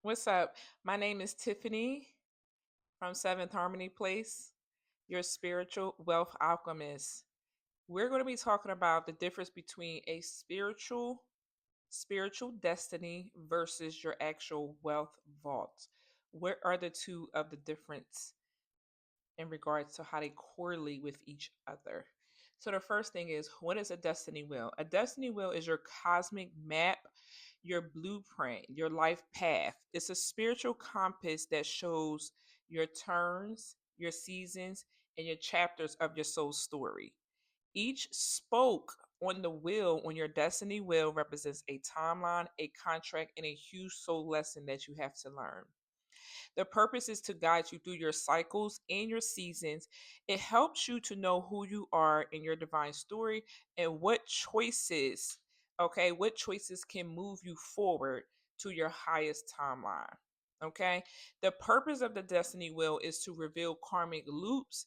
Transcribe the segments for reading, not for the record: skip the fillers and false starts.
What's up? My name is Tiffany from Seventh Harmony Place, your spiritual wealth alchemist. We're going to be talking about the difference between a spiritual destiny versus your actual wealth vault. What are the two of the difference in regards to how they correlate with each other? So the first thing is, what is a destiny wheel? A destiny wheel is your cosmic map, your blueprint, your life path. It's a spiritual compass that shows your turns, your seasons, and your chapters of your soul story. Each spoke on the wheel, on your destiny wheel, represents a timeline, a contract, and a huge soul lesson that you have to learn. The purpose is to guide you through your cycles and your seasons. It helps you to know who you are in your divine story and what choices can move you forward to your highest timeline. Okay. The purpose of the destiny wheel is to reveal karmic loops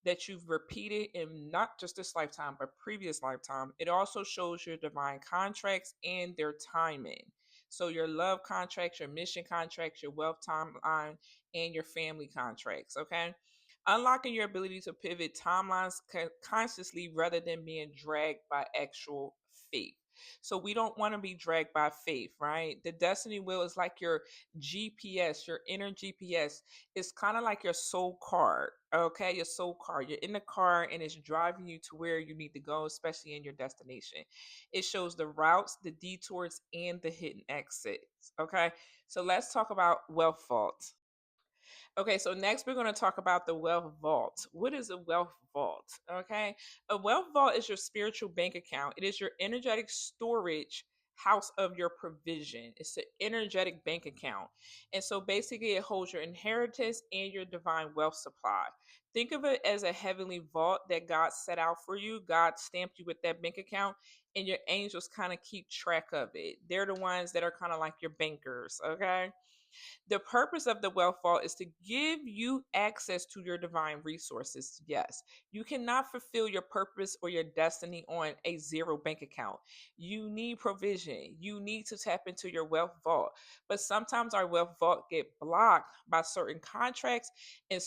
that you've repeated in not just this lifetime, but previous lifetime. It also shows your divine contracts and their timing. So your love contracts, your mission contracts, your wealth timeline, and your family contracts. Okay. Unlocking your ability to pivot timelines consciously rather than being dragged by actual fate. So we don't want to be dragged by faith, right? The destiny wheel is like your GPS, your inner GPS. It's kind of like your soul card, okay? Your soul card. You're in the car and it's driving you to where you need to go, especially in your destination. It shows the routes, the detours, and the hidden exits, okay? So let's talk about wealth vault. Okay, so next we're going to talk about the wealth vault. What is a wealth vault? Okay, a wealth vault is your spiritual bank account, it is your energetic storage house of your provision. It's an energetic bank account. And so basically, it holds your inheritance and your divine wealth supply. Think of it as a heavenly vault that God set out for you. God stamped you with that bank account, and your angels kind of keep track of it. They're the ones that are kind of like your bankers, okay? The purpose of the wealth vault is to give you access to your divine resources. Yes, you cannot fulfill your purpose or your destiny on a zero bank account. You need provision. You need to tap into your wealth vault. But sometimes our wealth vault get blocked by certain contracts and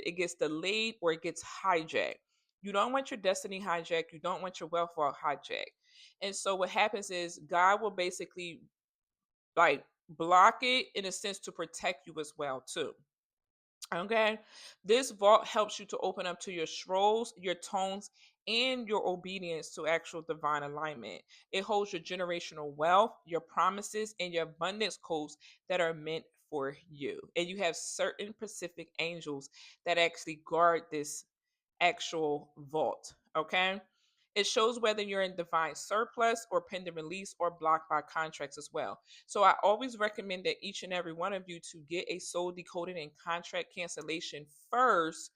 it gets delayed or it gets hijacked. You don't want your destiny hijacked. You don't want your wealth vault hijacked. And so what happens is God will basically like block it in a sense to protect you as well too. Okay, this vault helps you to open up to your scrolls, your tones, and your obedience to actual divine alignment. It holds your generational wealth, your promises, and your abundance codes that are meant for you. And you have certain specific angels that actually guard this actual vault. Okay. It shows whether you're in divine surplus or pending release or blocked by contracts as well. So I always recommend that each and every one of you to get a soul decoding and contract cancellation first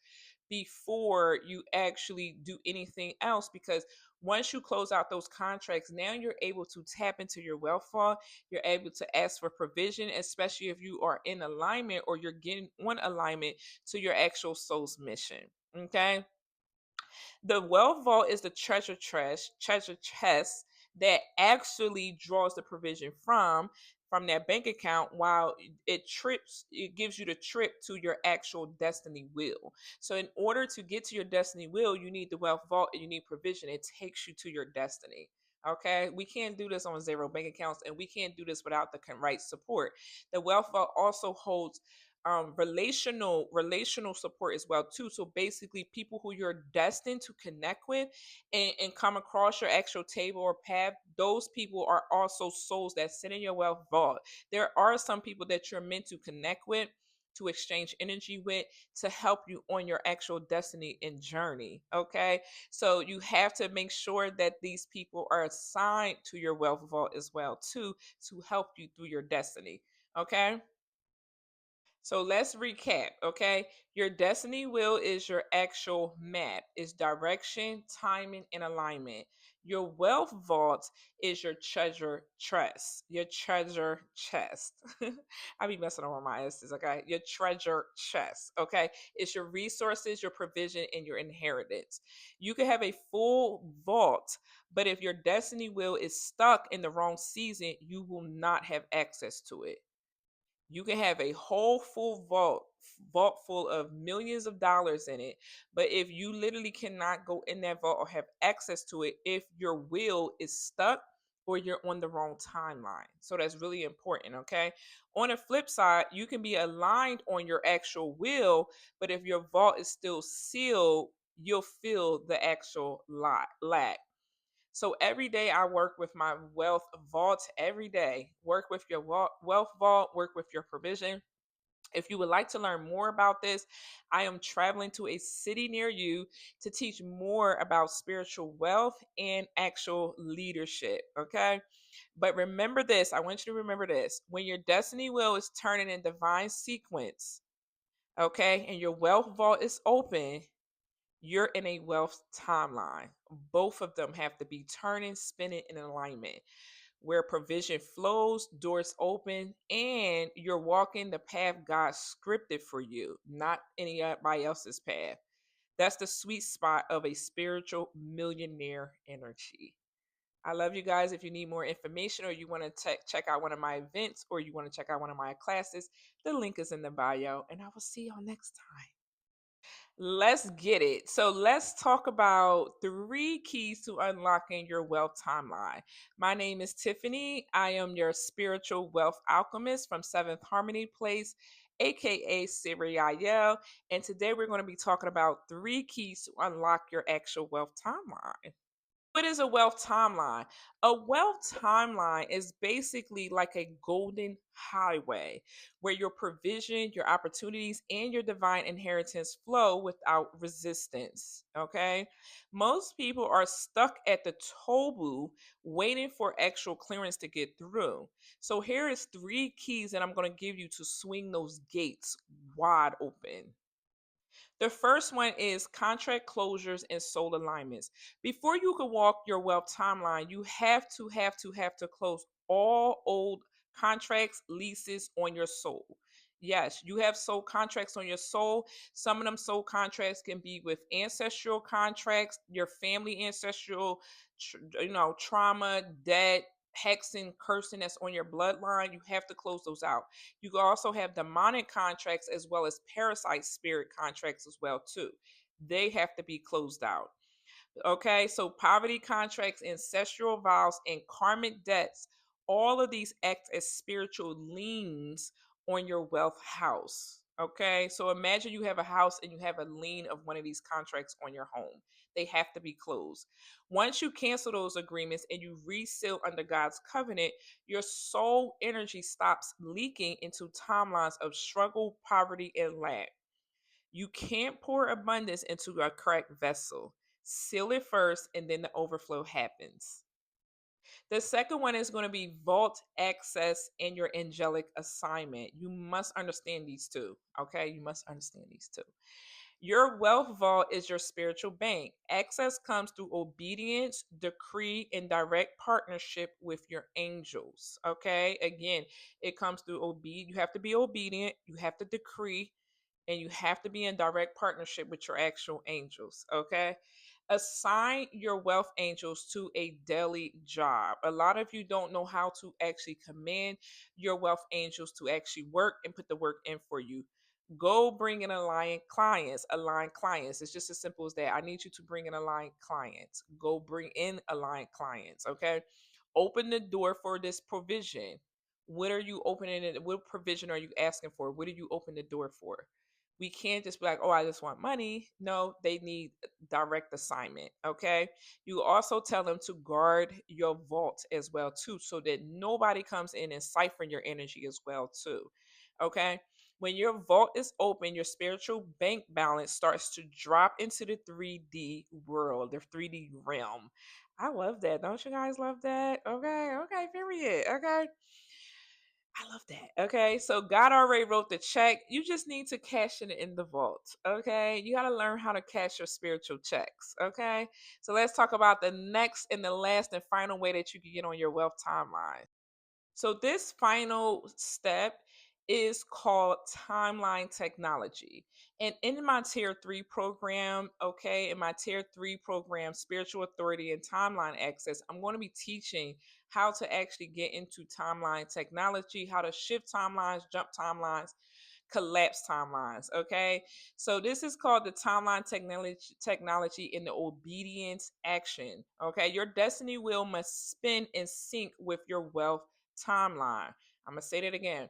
before you actually do anything else, because once you close out those contracts, now you're able to tap into your wealth vault. You're able to ask for provision, especially if you are in alignment or you're getting on alignment to your actual soul's mission. Okay. The wealth vault is the treasure chest that actually draws the provision from that bank account, while it gives you the trip to your actual destiny wheel. So in order to get to your destiny wheel, you need the wealth vault and you need provision. It takes you to your destiny. Okay, we can't do this on zero bank accounts, and we can't do this without the right support. The wealth vault also holds relational support as well too. So basically, people who you're destined to connect with and come across your actual table or path, those people are also souls that sit in your wealth vault. There are some people that you're meant to connect with, to exchange energy with, to help you on your actual destiny and journey. Okay, so you have to make sure that these people are assigned to your wealth vault as well too, to help you through your destiny. Okay. So let's recap, okay? Your destiny wheel is your actual map. It's direction, timing, and alignment. Your wealth vault is your treasure chest. Your treasure chest. I be messing up on my S's, okay? Your treasure chest, okay? It's your resources, your provision, and your inheritance. You can have a full vault, but if your destiny wheel is stuck in the wrong season, you will not have access to it. You can have a whole full vault full of millions of dollars in it, but if you literally cannot go in that vault or have access to it if your will is stuck or you're on the wrong timeline. So that's really important, okay? On the flip side, you can be aligned on your actual will, but if your vault is still sealed, you'll feel the actual lack. So every day I work with my wealth vault every day. Work with your wealth vault, work with your provision. If you would like to learn more about this, I am traveling to a city near you to teach more about spiritual wealth and actual leadership. Okay. But remember this, I want you to remember this. When your destiny wheel is turning in divine sequence, okay, and your wealth vault is open, you're in a wealth timeline. Both of them have to be turning, spinning in alignment where provision flows, doors open, and you're walking the path God scripted for you, not anybody else's path. That's the sweet spot of a spiritual millionaire energy. I love you guys. If you need more information or you want to check out one of my events or you want to check out one of my classes, the link is in the bio, and I will see y'all next time. Let's get it. So let's talk about 3 keys to unlocking your wealth timeline. My name is Tiffany. I am your spiritual wealth alchemist from Seventh Harmony Place, aka Siriel. And today we're going to be talking about 3 keys to unlock your actual wealth timeline. What is a wealth timeline? A wealth timeline is basically like a golden highway where your provision, your opportunities, and your divine inheritance flow without resistance. Okay. Most people are stuck at the toll booth waiting for actual clearance to get through. So here is 3 keys that I'm going to give you to swing those gates wide open. The first one is contract closures and soul alignments. Before you can walk your wealth timeline, you have to close all old contracts, leases on your soul. Yes, you have soul contracts on your soul. Some of them soul contracts can be with ancestral contracts, your family ancestral, trauma, debt, hexing, cursing that's on your bloodline. You have to close those out. You can also have demonic contracts as well as parasite spirit contracts as well too. They have to be closed out. Okay, so poverty contracts, ancestral vows, and karmic debts, all of these act as spiritual liens on your wealth house. Okay, so imagine you have a house and you have a lien of one of these contracts on your home. They have to be closed. Once you cancel those agreements and you reseal under God's covenant, your soul energy stops leaking into timelines of struggle, poverty, and lack. You can't pour abundance into a cracked vessel. Seal it first, and then the overflow happens. The second one is going to be vault access and your angelic assignment. You must understand these two. Okay. You must understand these two. Your wealth vault is your spiritual bank. Access comes through obedience, decree, and direct partnership with your angels. Okay. Again, it comes through obedience. You have to be obedient, you have to decree, and you have to be in direct partnership with your actual angels. Okay. Assign your wealth angels to a daily job. A lot of you don't know how to actually command your wealth angels to actually work and put the work in for you. Go bring in aligned clients. Aligned clients. It's just as simple as that. I need you to bring in aligned clients. Go bring in aligned clients. Okay. Open the door for this provision. What are you opening it? What provision are you asking for? What do you open the door for? We can't just be like, oh, I just want money. No, they need direct assignment. Okay. You also tell them to guard your vault as well, too, so that nobody comes in and siphon your energy as well, too. Okay. When your vault is open, your spiritual bank balance starts to drop into the 3D world, the 3D realm. I love that. Don't you guys love that? Okay. Okay. Period. Okay. I love that. Okay. So God already wrote the check. You just need to cash it in the vault. Okay. You got to learn how to cash your spiritual checks. Okay. So let's talk about the next and the last and final way that you can get on your wealth timeline. So this final step is called timeline technology. And in my tier 3 program, okay, in my tier 3 program, spiritual authority and timeline access, I'm going to be teaching how to actually get into timeline technology, how to shift timelines, jump timelines, collapse timelines. Okay, so this is called the timeline technology in the obedience action. Okay, your destiny wheel must spin in sync with your wealth timeline. I'm gonna say that again.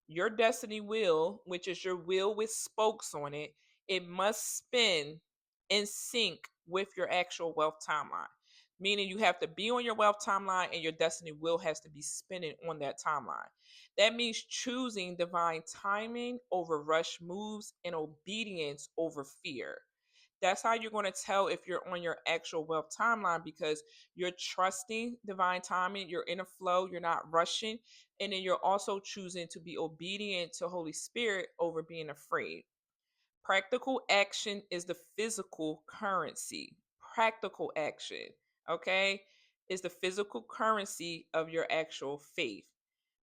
Your destiny wheel, which is your wheel with spokes on it, it must spin in sync with your actual wealth timeline. Meaning you have to be on your wealth timeline and your destiny wheel has to be spinning on that timeline. That means choosing divine timing over rush moves and obedience over fear. That's how you're going to tell if you're on your actual wealth timeline, because you're trusting divine timing, you're in a flow, you're not rushing, and then you're also choosing to be obedient to Holy Spirit over being afraid. Practical action is the physical currency. Practical action, okay, is the physical currency of your actual faith.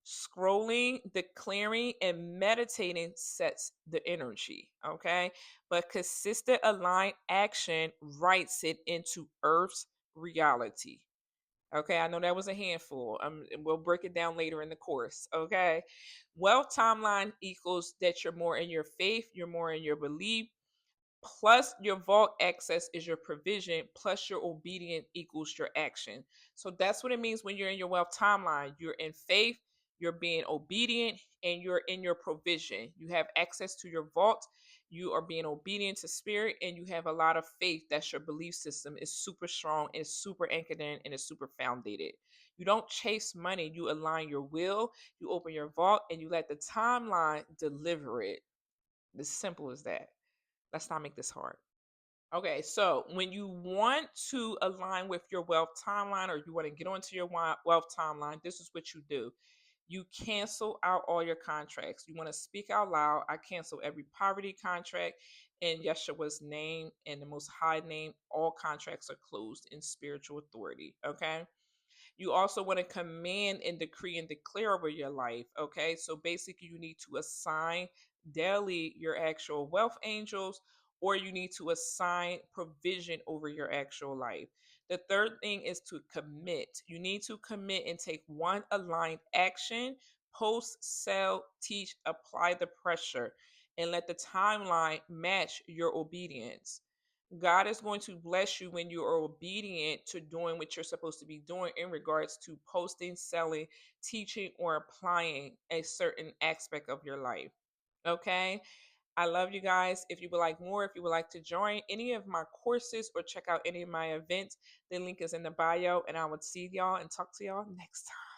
Scrolling, declaring, and meditating sets the energy, okay? But consistent aligned action writes it into Earth's reality. Okay, I know that was a handful. We'll break it down later in the course. Okay, wealth timeline equals that you're more in your faith, you're more in your belief, plus your vault access is your provision, plus your obedient equals your action. So that's what it means when you're in your wealth timeline. You're in faith, you're being obedient, and you're in your provision. You have access to your vault, you are being obedient to spirit, and you have a lot of faith. That's your belief system is super strong, is super anchored in, and is super founded. You don't chase money, you align your will, you open your vault, and you let the timeline deliver it. As simple as that. Let's not make this hard. Okay, so when you want to align with your wealth timeline, or you want to get onto your wealth timeline, this is what you do. You cancel out all your contracts. You want to speak out loud. I cancel every poverty contract in Yeshua's name and the Most High name. All contracts are closed in spiritual authority. Okay. You also want to command and decree and declare over your life. Okay. So basically, you need to assign daily your actual wealth angels, or you need to assign provision over your actual life. The third thing is to commit. You need to commit and take one aligned action, post, sell, teach, apply the pressure, and let the timeline match your obedience. God is going to bless you when you are obedient to doing what you're supposed to be doing in regards to posting, selling, teaching, or applying a certain aspect of your life. Okay. I love you guys. If you would like more, if you would like to join any of my courses or check out any of my events, the link is in the bio, and I would see y'all and talk to y'all next time.